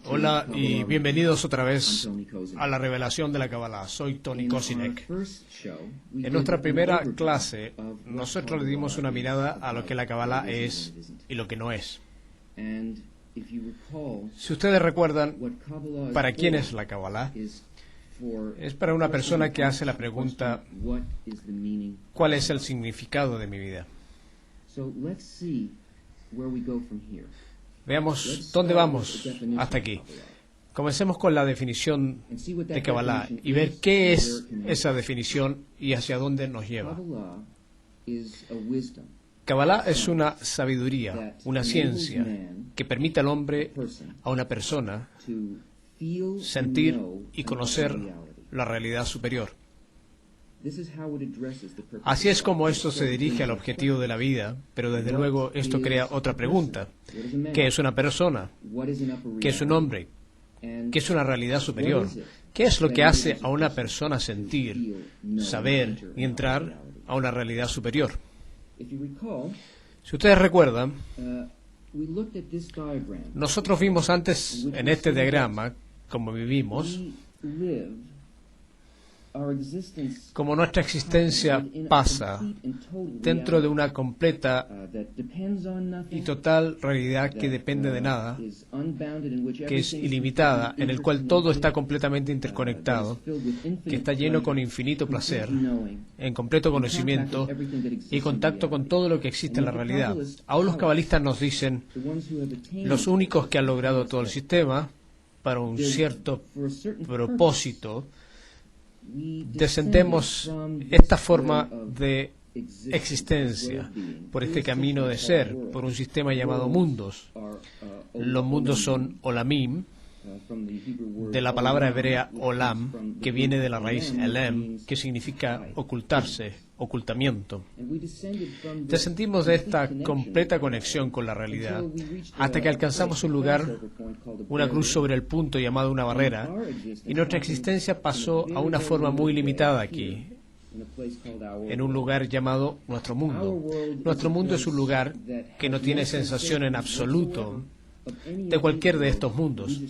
Hola y bienvenidos otra vez a la revelación de la Kabbalah. Soy Tony Kosinek. En nuestra primera clase, nosotros le dimos una mirada a lo que la Kabbalah es y lo que no es. Si ustedes recuerdan, ¿para quién es la Kabbalah? Es para una persona que hace la pregunta, ¿cuál es el significado de mi vida? Veamos dónde vamos hasta aquí. Comencemos con la definición de Kabbalah y ver qué es esa definición y hacia dónde nos lleva. Kabbalah es una sabiduría, una ciencia que permite al hombre, a una persona, sentir y conocer la realidad superior. Así es como esto se dirige al objetivo de la vida, pero desde luego esto crea otra pregunta. ¿Qué es una persona? ¿Qué es un hombre? ¿Qué es una realidad superior? ¿Qué es lo que hace a una persona sentir, saber y entrar a una realidad superior? Si ustedes recuerdan, nosotros vimos antes en este diagrama cómo vivimos, como nuestra existencia pasa dentro de una completa y total realidad que depende de nada, que es ilimitada, en el cual todo está completamente interconectado, que está lleno con infinito placer, en completo conocimiento y contacto con todo lo que existe en la realidad. Aún los cabalistas nos dicen, los únicos que han logrado todo el sistema, para un cierto propósito, descendemos esta forma de existencia por este camino de ser, por un sistema llamado mundos. Los mundos son olamim, de la palabra hebrea olam, que viene de la raíz elem, que significa ocultarse, ocultamiento. Descendimos de esta completa conexión con la realidad hasta que alcanzamos un lugar, una cruz sobre el punto llamado una barrera, y nuestra existencia pasó a una forma muy limitada aquí, en un lugar llamado nuestro mundo. Nuestro mundo es un lugar que no tiene sensación en absoluto de cualquier de estos mundos.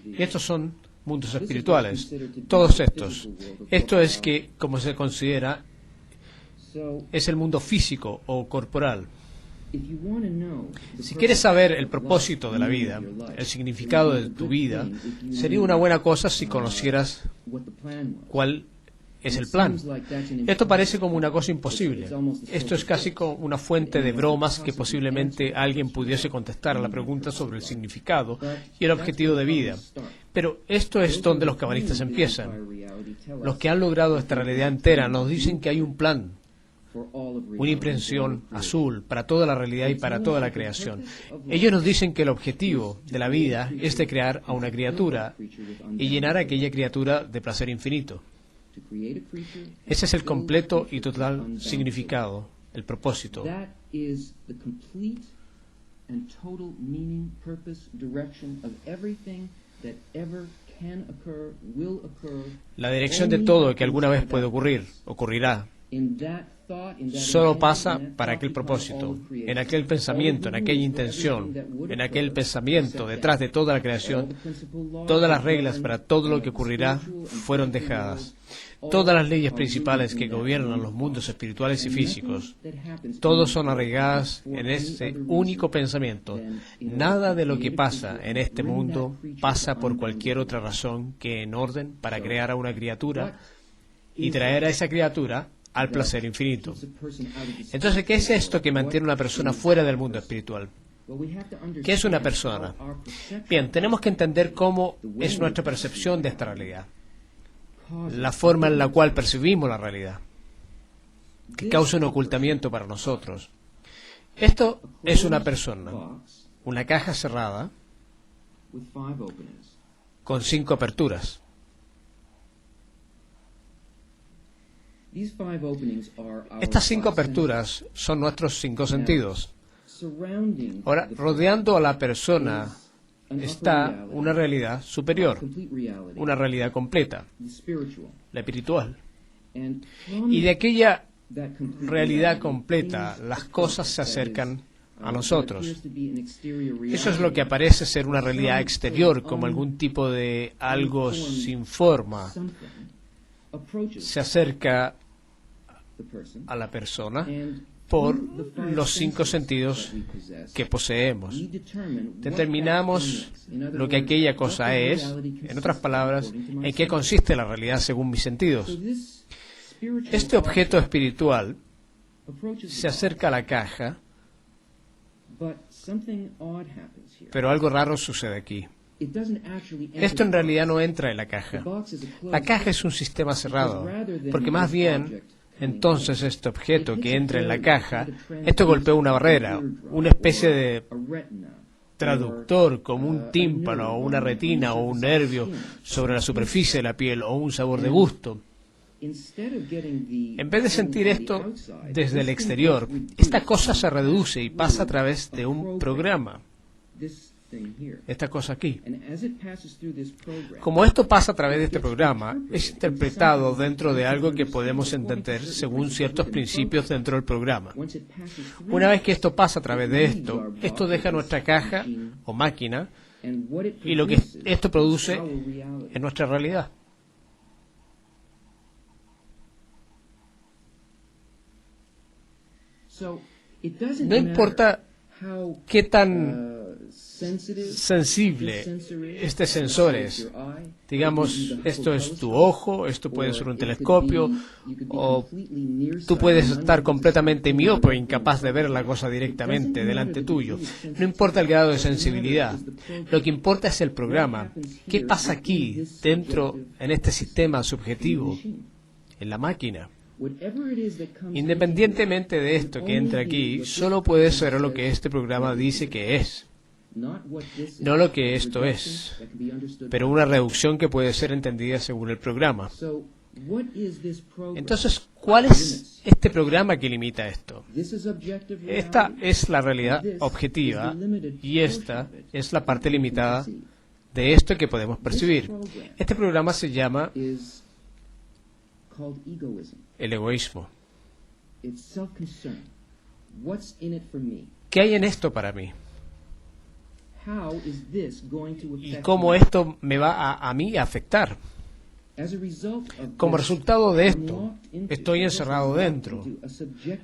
Y estos son mundos espirituales, todos estos. Esto es que, como se considera, es el mundo físico o corporal. Si quieres saber el propósito de la vida, el significado de tu vida, sería una buena cosa si conocieras cuál es el plan. Esto parece como una cosa imposible. Esto es casi como una fuente de bromas que posiblemente alguien pudiese contestar a la pregunta sobre el significado y el objetivo de vida. Pero esto es donde los cabalistas empiezan. Los que han logrado esta realidad entera nos dicen que hay un plan, una impresión azul para toda la realidad y para toda la creación. Ellos nos dicen que el objetivo de la vida es de crear a una criatura y llenar a aquella criatura de placer infinito. Ese es el completo y total significado, el propósito. La dirección de todo que alguna vez puede ocurrir, ocurrirá. Solo pasa para aquel propósito, en aquel pensamiento, en aquella intención, en aquel pensamiento detrás de toda la creación. Todas las reglas para todo lo que ocurrirá fueron dejadas. Todas las leyes principales que gobiernan los mundos espirituales y físicos, todos son arraigadas en ese único pensamiento. Nada de lo que pasa en este mundo pasa por cualquier otra razón que en orden para crear a una criatura y traer a esa criatura al placer infinito. Entonces, ¿qué es esto que mantiene a una persona fuera del mundo espiritual? ¿Qué es una persona? Bien, tenemos que entender cómo es nuestra percepción de esta realidad, la forma en la cual percibimos la realidad, que causa un ocultamiento para nosotros. Esto es una persona, una caja cerrada con 5 aperturas. Estas 5 aperturas son nuestros 5 sentidos. Ahora, rodeando a la persona está una realidad superior, una realidad completa, la espiritual. Y de aquella realidad completa, las cosas se acercan a nosotros. Eso es lo que parece ser una realidad exterior, como algún tipo de algo sin forma. Se acerca a la persona por los 5 sentidos que poseemos. Determinamos lo que aquella cosa es, en otras palabras, en qué consiste la realidad según mis sentidos. Este objeto espiritual se acerca a la caja, pero algo raro sucede aquí. Esto en realidad no entra en la caja. La caja es un sistema cerrado, porque más bien, entonces este objeto que entra en la caja, esto golpea una barrera, una especie de traductor, como un tímpano, o una retina, o un nervio sobre la superficie de la piel, o un sabor de gusto. En vez de sentir esto desde el exterior, esta cosa se reduce y pasa a través de un programa. Esta cosa aquí. Como esto pasa a través de este programa, es interpretado dentro de algo que podemos entender según ciertos principios dentro del programa. Una vez que esto pasa a través de esto, esto deja nuestra caja o máquina y lo que esto produce es nuestra realidad. No importa qué tan sensible este sensor es. Digamos, esto es tu ojo, esto puede ser un telescopio, o tú puedes estar completamente miope e incapaz de ver la cosa directamente delante tuyo. No importa el grado de sensibilidad. Lo que importa es el programa. ¿Qué pasa aquí, dentro, en este sistema subjetivo, en la máquina? Independientemente de esto que entra aquí, solo puede ser lo que este programa dice que es. No lo que esto es, pero una reducción que puede ser entendida según el programa. Entonces, ¿cuál es este programa que limita esto? Esta es la realidad objetiva y esta es la parte limitada de esto que podemos percibir. Este programa se llama el egoísmo. ¿Qué hay en esto para mí? ¿Y cómo esto me va a mí a afectar? Como resultado de esto, estoy encerrado dentro.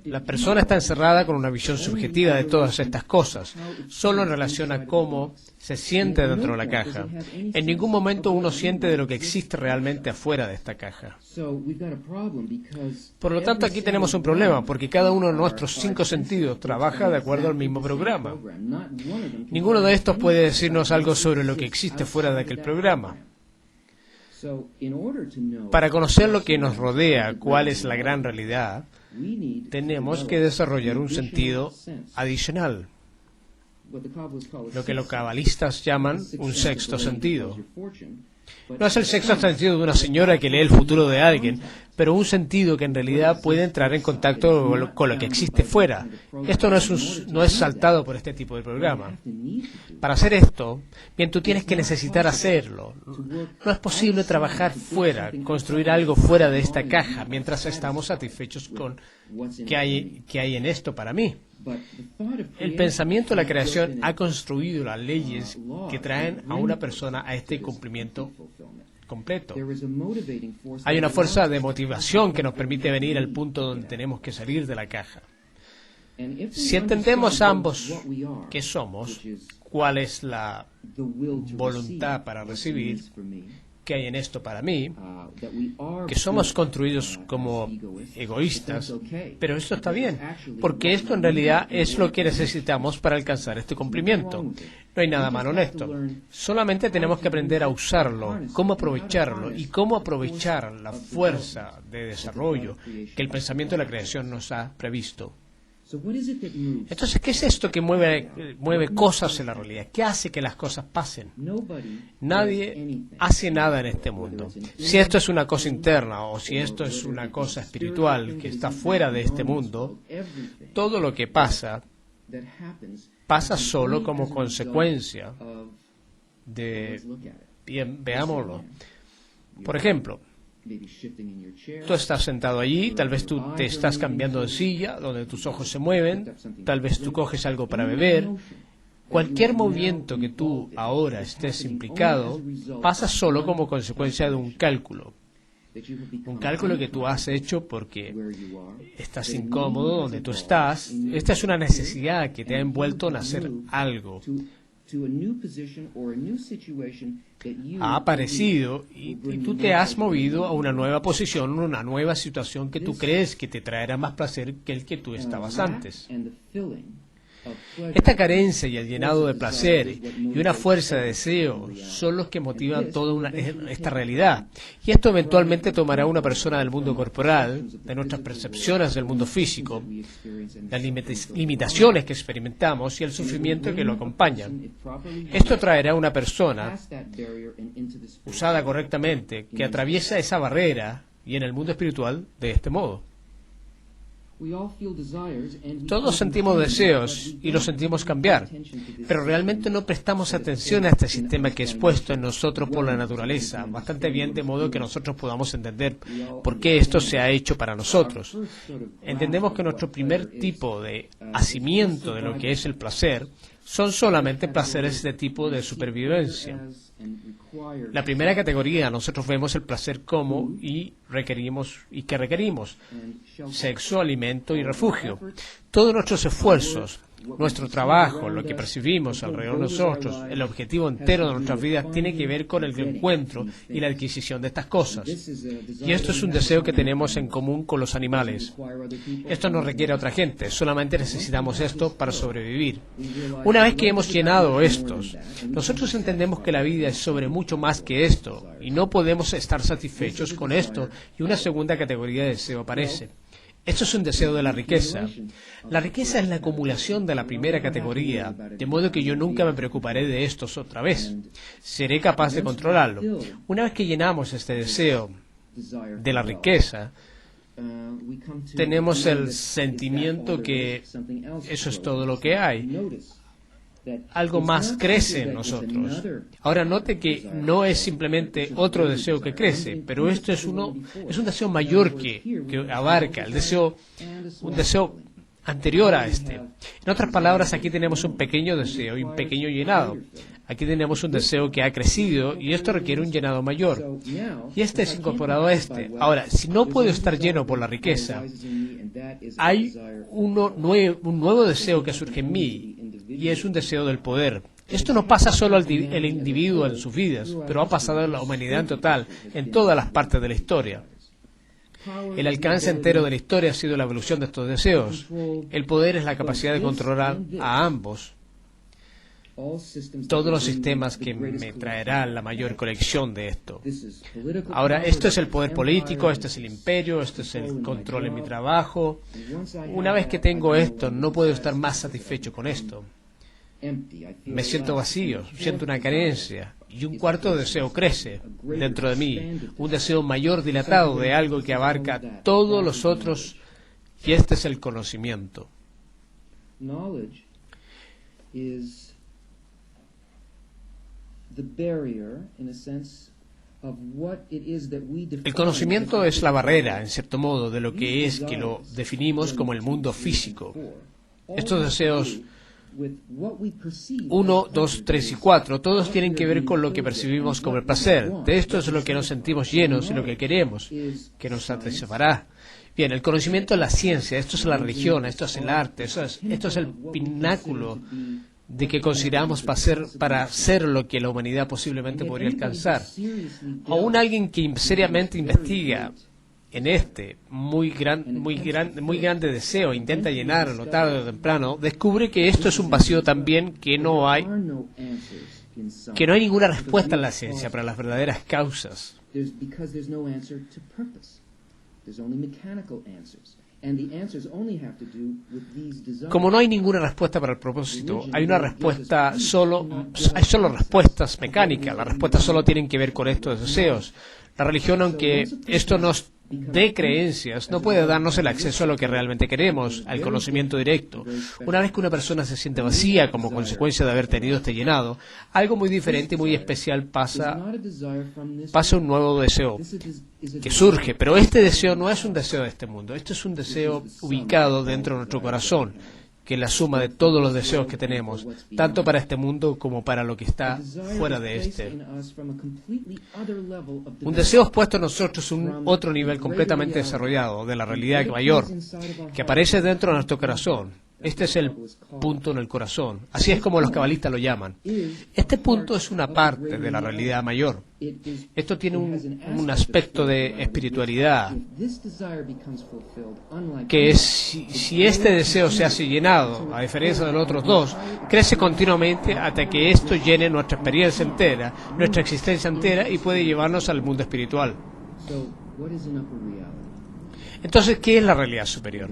La persona está encerrada con una visión subjetiva de todas estas cosas, solo en relación a cómo se siente dentro de la caja. En ningún momento uno siente de lo que existe realmente afuera de esta caja. Por lo tanto, aquí tenemos un problema, porque cada uno de nuestros 5 sentidos trabaja de acuerdo al mismo programa. Ninguno de estos puede decirnos algo sobre lo que existe fuera de aquel programa. Para conocer lo que nos rodea, cuál es la gran realidad, tenemos que desarrollar un sentido adicional, lo que los cabalistas llaman un sexto sentido. No es el sexto sentido de una señora que lee el futuro de alguien, pero un sentido que en realidad puede entrar en contacto con lo que existe fuera. Esto no es saltado por este tipo de programa. Para hacer esto, bien, tú tienes que necesitar hacerlo. No es posible trabajar fuera, construir algo fuera de esta caja, mientras estamos satisfechos con qué hay en esto para mí. El pensamiento de la creación ha construido las leyes que traen a una persona a este cumplimiento completo. Hay una fuerza de motivación que nos permite venir al punto donde tenemos que salir de la caja. Si entendemos ambos qué somos, cuál es la voluntad para recibir, qué hay en esto para mí, que somos construidos como egoístas, pero esto está bien, porque esto en realidad es lo que necesitamos para alcanzar este cumplimiento. No hay nada malo en esto. Solamente tenemos que aprender a usarlo, cómo aprovecharlo y cómo aprovechar la fuerza de desarrollo que el pensamiento de la creación nos ha previsto. Entonces, ¿qué es esto que mueve cosas en la realidad? ¿Qué hace que las cosas pasen? Nadie hace nada en este mundo. Si esto es una cosa interna o si esto es una cosa espiritual que está fuera de este mundo, todo lo que pasa solo como consecuencia de... Bien, veámoslo. Por ejemplo, Tú estás sentado allí, tal vez tú te estás cambiando de silla, donde tus ojos se mueven, tal vez tú coges algo para beber. Cualquier movimiento que tú ahora estés implicado pasa solo como consecuencia de un cálculo. Un cálculo que tú has hecho porque estás incómodo donde tú estás. Esta es una necesidad que te ha envuelto en hacer algo. Ha aparecido y tú te has movido a una nueva posición, una nueva situación que tú crees que te traerá más placer que el que tú estabas antes. Esta carencia y el llenado de placer y una fuerza de deseo son los que motivan toda esta realidad. Y esto eventualmente tomará a una persona del mundo corporal, de nuestras percepciones del mundo físico, las limitaciones que experimentamos y el sufrimiento que lo acompañan. Esto traerá a una persona, usada correctamente, que atraviesa esa barrera y en el mundo espiritual de este modo. Todos sentimos deseos y los sentimos cambiar, pero realmente no prestamos atención a este sistema que es puesto en nosotros por la naturaleza bastante bien, de modo que nosotros podamos entender por qué esto se ha hecho para nosotros. Entendemos que nuestro primer tipo de asimiento de lo que es el placer son solamente placeres de tipo de supervivencia. La primera categoría, nosotros vemos el placer como y que requerimos: sexo, alimento y refugio. Todos nuestros esfuerzos, nuestro trabajo, lo que percibimos alrededor de nosotros, el objetivo entero de nuestras vidas tiene que ver con el encuentro y la adquisición de estas cosas. Y esto es un deseo que tenemos en común con los animales. Esto no requiere a otra gente, solamente necesitamos esto para sobrevivir. Una vez que hemos llenado estos, nosotros entendemos que la vida es sobre mucho más que esto, y no podemos estar satisfechos con esto, y una segunda categoría de deseo aparece. Esto es un deseo de la riqueza. La riqueza es la acumulación de la primera categoría, de modo que yo nunca me preocuparé de estos otra vez. Seré capaz de controlarlo. Una vez que llenamos este deseo de la riqueza, tenemos el sentimiento que eso es todo lo que hay. Algo más crece en nosotros. Ahora note que no es simplemente otro deseo que crece, pero esto es un deseo mayor que abarca un deseo anterior a este. En otras palabras, aquí tenemos un pequeño deseo y un pequeño llenado. Aquí tenemos un deseo que ha crecido y esto requiere un llenado mayor. Y este es incorporado a este. Ahora, si no puedo estar lleno por la riqueza, hay un nuevo deseo que surge en mí, y es un deseo del poder. Esto no pasa solo al individuo en sus vidas, pero ha pasado en la humanidad en total, en todas las partes de la historia. El alcance entero de la historia ha sido la evolución de estos deseos. El poder es la capacidad de controlar a ambos. Todos los sistemas que me traerán la mayor colección de esto. Ahora, esto es el poder político, este es el imperio, este es el control en mi trabajo. Una vez que tengo esto, no puedo estar más satisfecho con esto. Me siento vacío, siento una carencia, y un cuarto deseo crece dentro de mí, un deseo mayor dilatado de algo que abarca todos los otros, y este es el conocimiento. El conocimiento es la barrera, en cierto modo, de lo que es que lo definimos como el mundo físico. Estos deseos 1, 2, 3 y 4, todos tienen que ver con lo que percibimos como el placer. De esto es lo que nos sentimos llenos y lo que queremos, que nos satisfará. Bien, el conocimiento es la ciencia, esto es la religión, esto es el arte, esto es el pináculo de que consideramos para ser lo que la humanidad posiblemente podría alcanzar. Aún alguien que seriamente investiga en este muy grande deseo, intenta llenarlo tarde o temprano, descubre que esto es un vacío también, que no hay ninguna respuesta en la ciencia para las verdaderas causas. Como no hay ninguna respuesta para el propósito, hay solo respuestas mecánicas. Las respuestas solo tienen que ver con estos deseos. La religión, aunque esto nos de creencias no puede darnos el acceso a lo que realmente queremos, al conocimiento directo. Una vez que una persona se siente vacía como consecuencia de haber tenido este llenado, algo muy diferente y muy especial pasa un nuevo deseo que surge. Pero este deseo no es un deseo de este mundo, este es un deseo ubicado dentro de nuestro corazón, que es la suma de todos los deseos que tenemos, tanto para este mundo como para lo que está fuera de este. Un deseo expuesto a nosotros, un otro nivel completamente desarrollado de la realidad mayor, que aparece dentro de nuestro corazón. Este es el punto en el corazón. Así es como los cabalistas lo llaman. Este punto es una parte de la realidad mayor. Esto tiene un aspecto de espiritualidad, que es, si este deseo se hace llenado, a diferencia de los otros dos, crece continuamente hasta que esto llene nuestra experiencia entera, nuestra existencia entera, y puede llevarnos al mundo espiritual. Entonces, ¿qué es la realidad superior?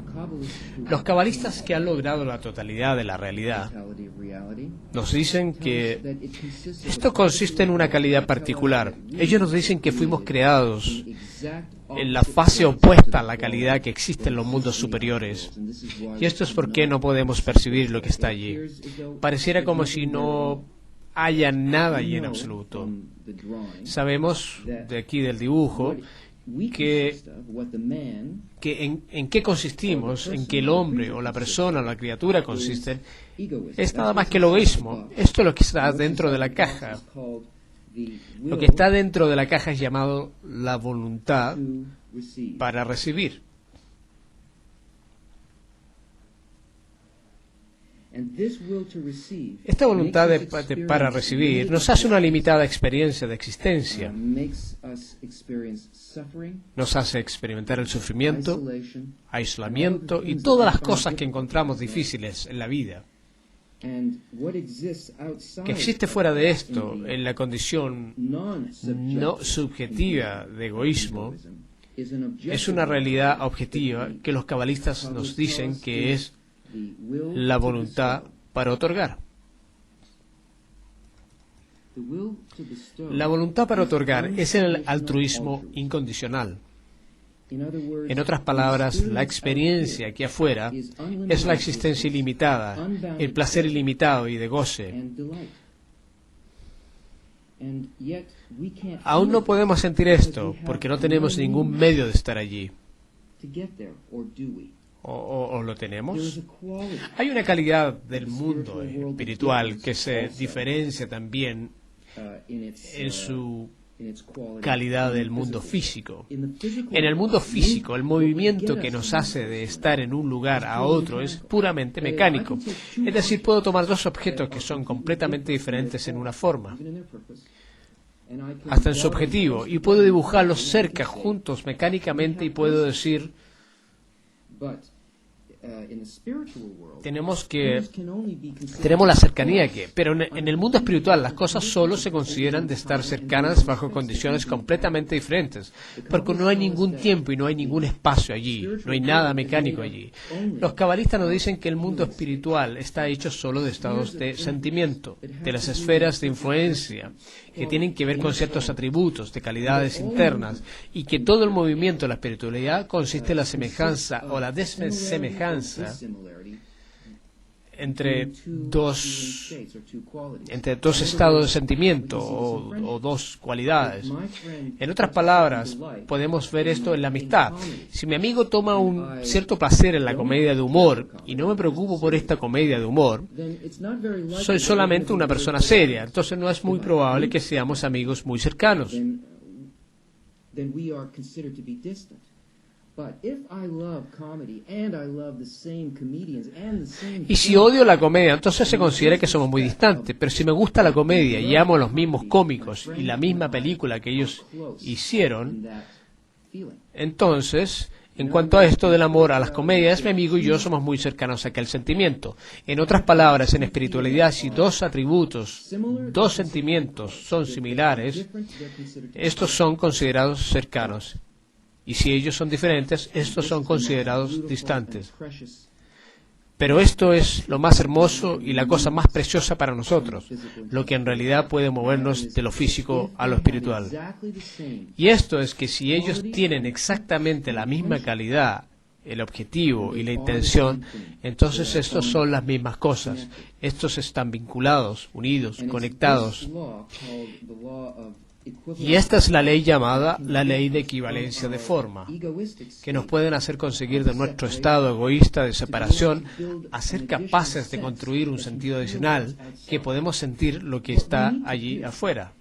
Los cabalistas que han logrado la totalidad de la realidad nos dicen que esto consiste en una calidad particular. Ellos nos dicen que fuimos creados en la fase opuesta a la calidad que existe en los mundos superiores. Y esto es porque no podemos percibir lo que está allí. Pareciera como si no haya nada allí en absoluto. Sabemos de aquí del dibujo que en qué consistimos, en que el hombre o la persona o la criatura consisten, es nada más que el egoísmo. Esto es lo que está dentro de la caja. Lo que está dentro de la caja es llamado la voluntad para recibir. Esta voluntad para recibir nos hace una limitada experiencia de existencia. Nos hace experimentar el sufrimiento, aislamiento y todas las cosas que encontramos difíciles en la vida. Que existe fuera de esto, en la condición no subjetiva de egoísmo, es una realidad objetiva que los cabalistas nos dicen que es la voluntad para otorgar. La voluntad para otorgar es el altruismo incondicional. En otras palabras, la experiencia aquí afuera es la existencia ilimitada, el placer ilimitado y de goce. Aún no podemos sentir esto porque no tenemos ningún medio de estar allí. ¿O lo tenemos? Hay una calidad del mundo espiritual que se diferencia también en su calidad del mundo físico. En el mundo físico, el movimiento que nos hace de estar en un lugar a otro es puramente mecánico. Es decir, puedo tomar dos objetos que son completamente diferentes en una forma, hasta en su objetivo, y puedo dibujarlos cerca, juntos, mecánicamente, y puedo decir, tenemos la cercanía pero en el mundo espiritual las cosas solo se consideran de estar cercanas bajo condiciones completamente diferentes, porque no hay ningún tiempo y no hay ningún espacio allí, no hay nada mecánico allí. Los cabalistas nos dicen que el mundo espiritual está hecho solo de estados de sentimiento, de las esferas de influencia, que tienen que ver con ciertos atributos, de calidades internas, y que todo el movimiento de la espiritualidad consiste en la semejanza o la desemejanza entre dos estados de sentimiento o dos cualidades. En otras palabras, podemos ver esto en la amistad. Si mi amigo toma un cierto placer en la comedia de humor y no me preocupo por esta comedia de humor, soy solamente una persona seria. Entonces no es muy probable que seamos amigos muy cercanos. Y si odio la comedia, entonces se considera que somos muy distantes. Pero si me gusta la comedia y amo a los mismos cómicos y la misma película que ellos hicieron, entonces, en cuanto a esto del amor a las comedias, mi amigo y yo somos muy cercanos a aquel sentimiento. En otras palabras, en espiritualidad, si dos atributos, dos sentimientos son similares, estos son considerados cercanos. Y si ellos son diferentes, estos son considerados distantes. Pero esto es lo más hermoso y la cosa más preciosa para nosotros, lo que en realidad puede movernos de lo físico a lo espiritual. Y esto es que si ellos tienen exactamente la misma calidad, el objetivo y la intención, entonces estos son las mismas cosas. Estos están vinculados, unidos, conectados. Y esta es la ley llamada la ley de equivalencia de forma, que nos pueden hacer conseguir de nuestro estado egoísta de separación a ser capaces de construir un sentido adicional, que podemos sentir lo que está allí afuera.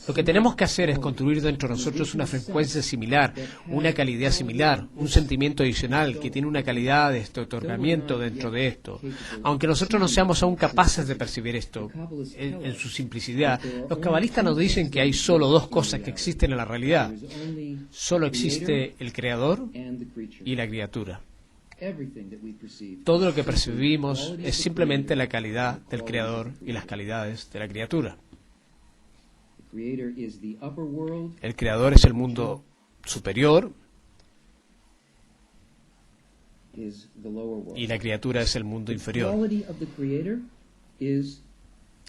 Lo que tenemos que hacer es construir dentro de nosotros una frecuencia similar, una calidad similar, un sentimiento adicional que tiene una calidad de este otorgamiento dentro de esto. Aunque nosotros no seamos aún capaces de percibir esto en su simplicidad, los cabalistas nos dicen que hay solo dos cosas que existen en la realidad. Solo existe el Creador y la criatura. Todo lo que percibimos es simplemente la calidad del Creador y las calidades de la criatura. El Creador es el mundo superior y la criatura es el mundo inferior.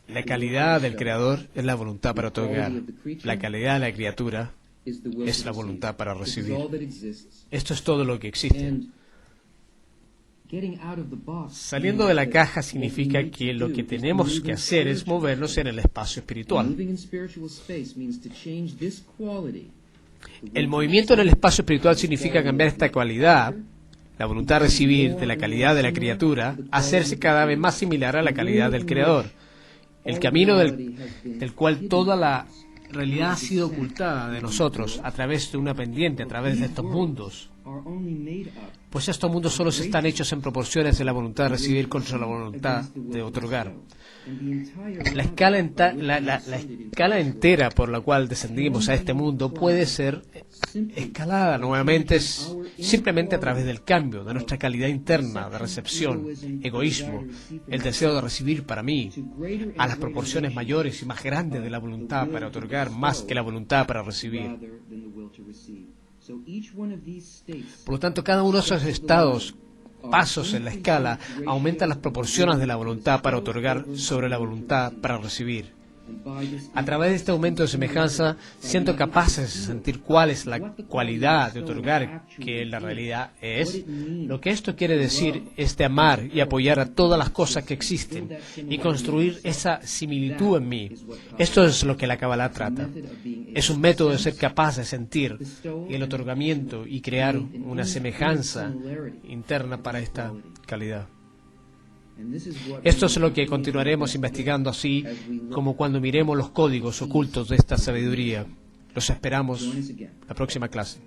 La calidad del Creador es la voluntad para otorgar. La calidad de la criatura es la voluntad para recibir. Esto es todo lo que existe. Saliendo de la caja significa que lo que tenemos que hacer es movernos en el espacio espiritual. El movimiento en el espacio espiritual significa cambiar esta cualidad, la voluntad de recibir, de la calidad de la criatura, hacerse cada vez más similar a la calidad del Creador. El camino del cual toda la realidad ha sido ocultada de nosotros a través de una pendiente, a través de estos mundos. Pues estos mundos solo están hechos en proporciones de la voluntad de recibir contra la voluntad de otorgar. La escala entera por la cual descendimos a este mundo puede ser escalada nuevamente simplemente a través del cambio de nuestra calidad interna de recepción, egoísmo, el deseo de recibir para mí, a las proporciones mayores y más grandes de la voluntad para otorgar más que la voluntad para recibir. Por lo tanto, cada uno de esos estados, pasos en la escala, aumenta las proporciones de la voluntad para otorgar sobre la voluntad para recibir. A través de este aumento de semejanza, siento capaces de sentir cuál es la cualidad de otorgar que la realidad es. Lo que esto quiere decir es de amar y apoyar a todas las cosas que existen y construir esa similitud en mí. Esto es lo que la Kabbalah trata. Es un método de ser capaz de sentir el otorgamiento y crear una semejanza interna para esta calidad. Esto es lo que continuaremos investigando, así como cuando miremos los códigos ocultos de esta sabiduría. Los esperamos la próxima clase.